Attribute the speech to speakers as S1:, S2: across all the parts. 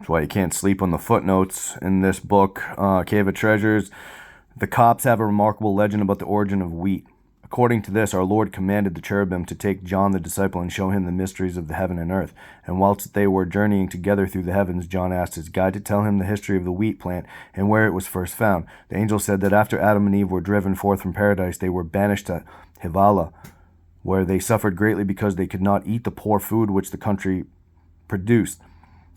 S1: That's why you can't sleep on the footnotes in this book, Cave of Treasures. The Copts have a remarkable legend about the origin of wheat. According to this, our Lord commanded the cherubim to take John the disciple and show him the mysteries of the heaven and earth. And whilst they were journeying together through the heavens, John asked his guide to tell him the history of the wheat plant and where it was first found. The angel said that after Adam and Eve were driven forth from paradise, they were banished to Havilah, where they suffered greatly because they could not eat the poor food which the country produced.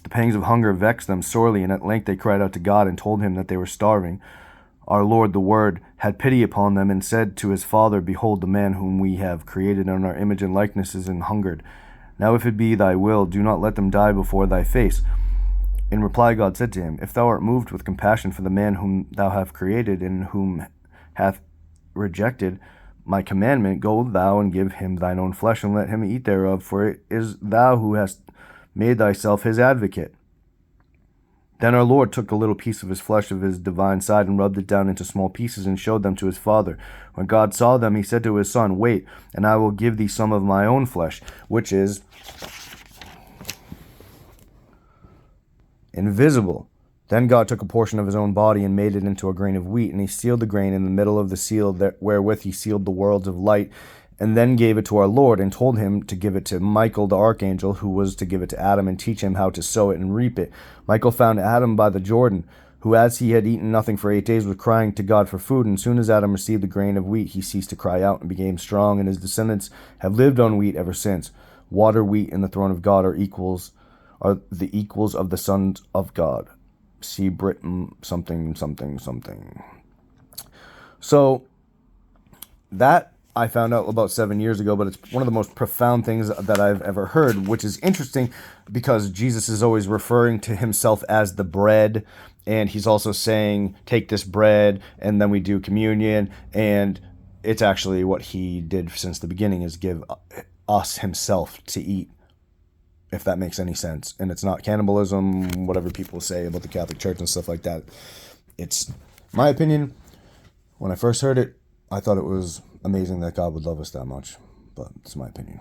S1: The pangs of hunger vexed them sorely, and at length they cried out to God and told him that they were starving. Our Lord, the Word, had pity upon them and said to his Father, Behold, the man whom we have created in our image and likeness is an hungered. Now if it be thy will, do not let them die before thy face. In reply God said to him, If thou art moved with compassion for the man whom thou hast created and whom hath rejected my commandment, go thou and give him thine own flesh, and let him eat thereof, for it is thou who hast made thyself his advocate. Then our Lord took a little piece of his flesh of his divine side and rubbed it down into small pieces and showed them to his Father. When God saw them, he said to his Son, Wait, and I will give thee some of my own flesh, which is invisible. Then God took a portion of his own body and made it into a grain of wheat, and he sealed the grain in the middle of the seal wherewith he sealed the worlds of light, and then gave it to our Lord, and told him to give it to Michael the archangel, who was to give it to Adam and teach him how to sow it and reap it. Michael found Adam by the Jordan, who as he had eaten nothing for 8 days was crying to God for food, and as soon as Adam received the grain of wheat, he ceased to cry out and became strong, and his descendants have lived on wheat ever since. Water, wheat, and the throne of God are the equals of the sons of God. See Britain something. So that I found out about 7 years ago, but it's one of the most profound things that I've ever heard, which is interesting because Jesus is always referring to himself as the bread, and he's also saying, take this bread, and then we do communion, and it's actually what he did since the beginning, is give us himself to eat, if that makes any sense. And it's not cannibalism, whatever people say about the Catholic Church and stuff like that. It's my opinion. When I first heard it, I thought it was amazing that God would love us that much, but it's my opinion.